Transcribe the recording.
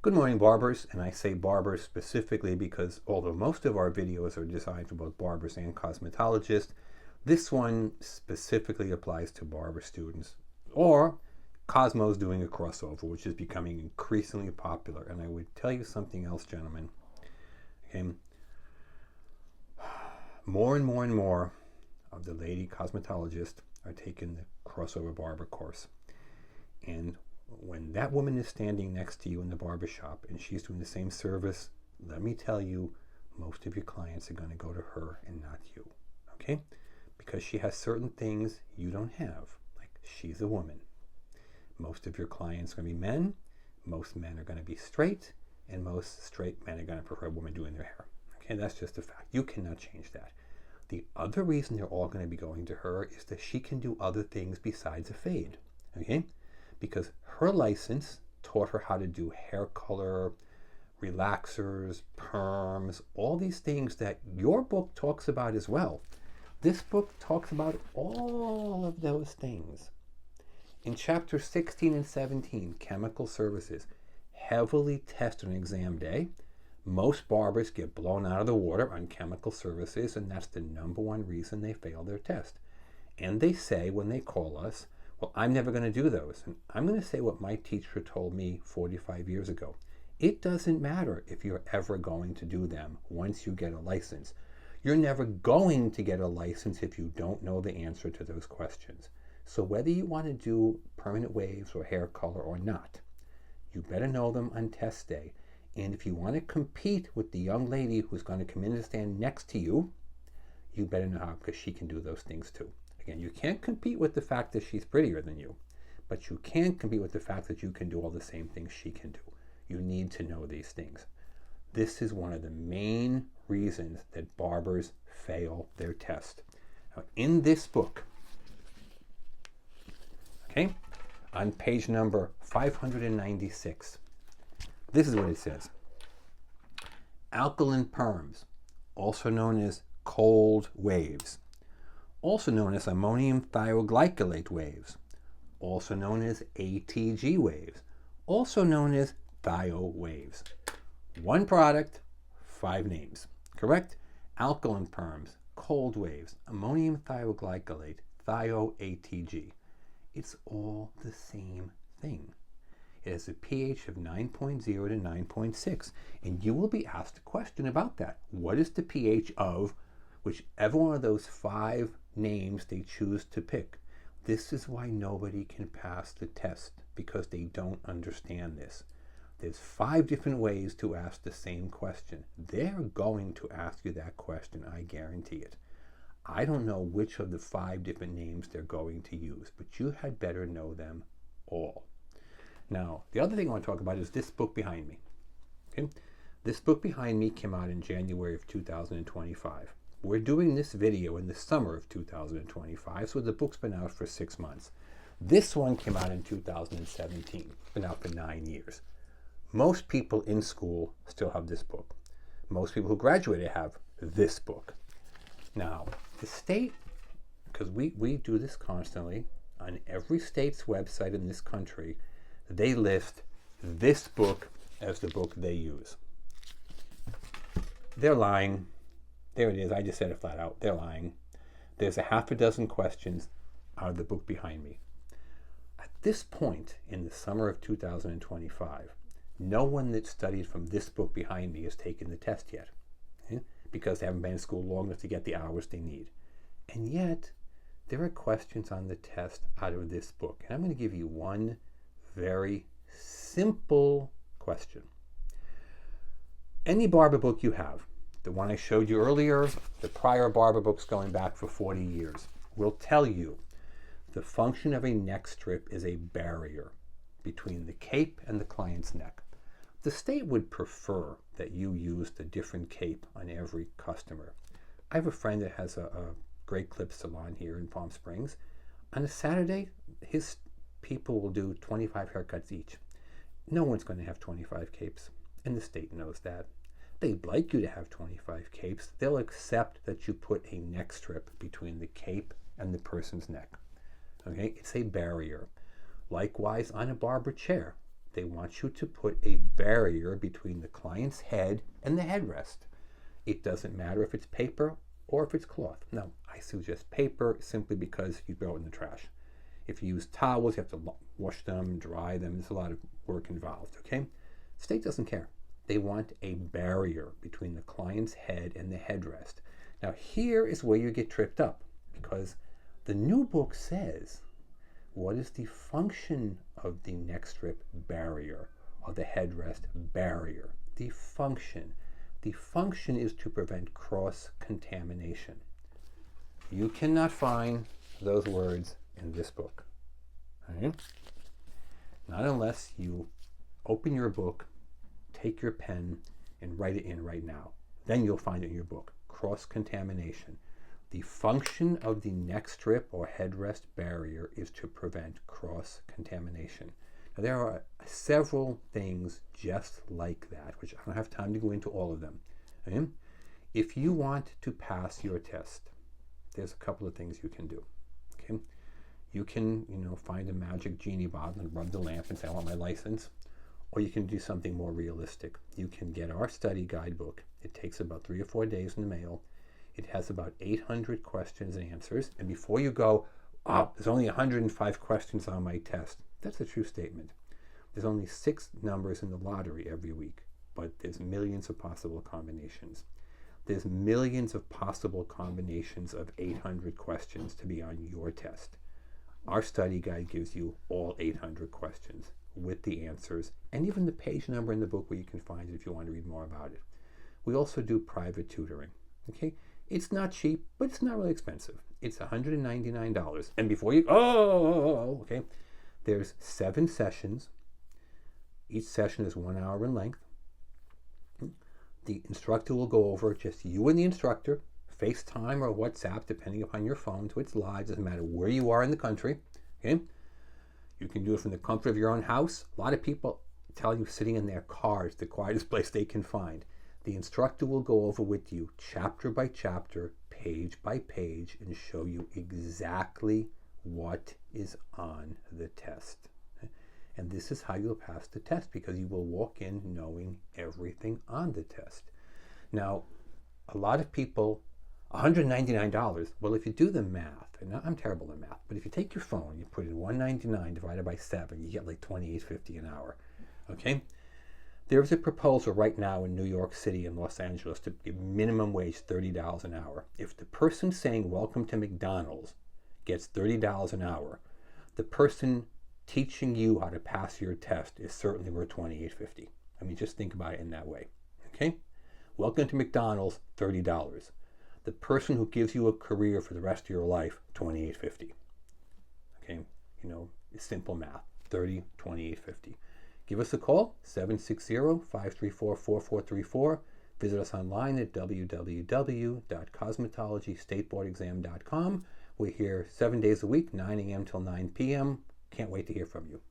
Good morning, barbers, and I say barbers specifically because although most of our videos are designed for both barbers and cosmetologists, this one specifically applies to barber students or Cosmo's doing a crossover, which is becoming increasingly popular. And I would tell you something else, gentlemen. Okay? More and more and more of the lady cosmetologists are taking the crossover barber course. And when that woman is standing next to you in the barber shop and she's doing the same service, let me tell you, most of your clients are going to go to her and not you. Okay? Because she has certain things you don't have. Like, she's a woman. Most of your clients are going to be men. Most men are going to be straight. And most straight men are going to prefer a woman doing their hair. Okay? That's just a fact. You cannot change that. The other reason they're all going to be going to her is that she can do other things besides a fade. Okay? Because her license taught her how to do hair color, relaxers, perms, all these things that your book talks about as well. This book talks about all of those things. In chapter 16 and 17, Chemical Services, heavily tested on exam day. Most barbers get blown out of the water on chemical services, and that's the number one reason they fail their test. And they say when they call us, well, I'm never going to do those. And I'm going to say what my teacher told me 45 years ago. It doesn't matter if you're ever going to do them once you get a license. You're never going to get a license if you don't know the answer to those questions. So whether you want to do permanent waves or hair color or not, you better know them on test day. And if you want to compete with the young lady who's going to come in and stand next to you, you better know how, because she can do those things too. Again, you can't compete with the fact that she's prettier than you, but you can compete with the fact that you can do all the same things she can do. You need to know these things. This is one of the main reasons that barbers fail their test. Now, in this book, okay, on page number 596, this is what it says. Alkaline perms, also known as cold waves, also known as ammonium thioglycolate waves, also known as ATG waves, also known as thio waves. One product, 5 names. Correct? Alkaline perms, cold waves, ammonium thioglycolate, thio-ATG. It's all the same thing. It has a pH of 9.0 to 9.6, and you will be asked a question about that. What is the pH of whichever one of those 5 names they choose to pick? This is why nobody can pass the test, because they don't understand this. There's 5 different ways to ask the same question. They're going to ask you that question, I guarantee it. I don't know which of the 5 different names they're going to use, but you had better know them all. Now, the other thing I want to talk about is this book behind me. Okay? This book behind me came out in January of 2025. We're doing this video in the summer of 2025, so the book's been out for 6 months. This one came out in 2017. It's been out for 9 years. Most people in school still have this book. Most people who graduated have this book. Now, the state, because we do this constantly, on every state's website in this country, they list this book as the book they use. They're lying. There it is. I just said it flat out. They're lying. There's a half a dozen questions out of the book behind me. At this point in the summer of 2025, no one that studied from this book behind me has taken the test yet, because they haven't been in school long enough to get the hours they need. And yet, there are questions on the test out of this book. And I'm going to give you one very simple question. Any barber book you have, the one I showed you earlier, the prior barber books going back for 40 years, will tell you the function of a neck strip is a barrier between the cape and the client's neck. The state would prefer that you used a different cape on every customer. I have a friend that has a great clip salon here in Palm Springs. On a Saturday, his people will do 25 haircuts each. No one's going to have 25 capes, and the state knows that. They'd like you to have 25 capes. They'll accept that you put a neck strip between the cape and the person's neck. Okay, it's a barrier. Likewise, on a barber chair, They want you to put a barrier between the client's head and the headrest. It doesn't matter if it's paper or if it's cloth. Now, I suggest paper simply because you throw it in the trash. If you use towels, you have to wash them, dry them. There's a lot of work involved, okay? The state doesn't care. They want a barrier between the client's head and the headrest. Now, here is where you get tripped up, because the new book says, what is the function of the neck strip barrier, or the headrest barrier? The function. The function is to prevent cross-contamination. You cannot find those words in this book. Right? Not unless you open your book, take your pen, and write it in right now. Then you'll find it in your book. Cross-contamination. The function of the neck strip or headrest barrier is to prevent cross-contamination. Now, there are several things just like that, which I don't have time to go into all of them. Okay? If you want to pass your test, there's a couple of things you can do. Okay? You can, find a magic genie bottle and rub the lamp and say, I want my license. Or you can do something more realistic. You can get our study guidebook. It takes about 3 or 4 days in the mail. It has about 800 questions and answers. And before you go, there's only 105 questions on my test. That's a true statement. There's only 6 numbers in the lottery every week, but there's millions of possible combinations. There's millions of possible combinations of 800 questions to be on your test. Our study guide gives you all 800 questions with the answers and even the page number in the book where you can find it if you want to read more about it. We also do private tutoring. Okay? It's not cheap, but it's not really expensive. It's $199. And before you, okay, there's 7 sessions. Each session is 1 hour in length. The instructor will go over, just you and the instructor, FaceTime or WhatsApp, depending upon your phone, so it's live, doesn't matter where you are in the country. Okay? You can do it from the comfort of your own house. A lot of people tell you sitting in their cars, the quietest place they can find. The instructor will go over with you chapter by chapter, page by page, and show you exactly what is on the test. And this is how you'll pass the test, because you will walk in knowing everything on the test. Now, a lot of people, $199, well, if you do the math, and I'm terrible at math, but if you take your phone, you put in $199 divided by 7, you get like $28.50 an hour. Okay? There's a proposal right now in New York City and Los Angeles to give minimum wage $30 an hour. If the person saying welcome to McDonald's gets $30 an hour, the person teaching you how to pass your test is certainly worth $28.50. I mean, just think about it in that way. Okay? Welcome to McDonald's, $30. The person who gives you a career for the rest of your life, $28.50. Okay? It's simple math. 30, $28.50. Give us a call, 760-534-4434. Visit us online at www.cosmetologystateboardexam.com. We're here 7 days a week, 9 a.m. till 9 p.m. Can't wait to hear from you.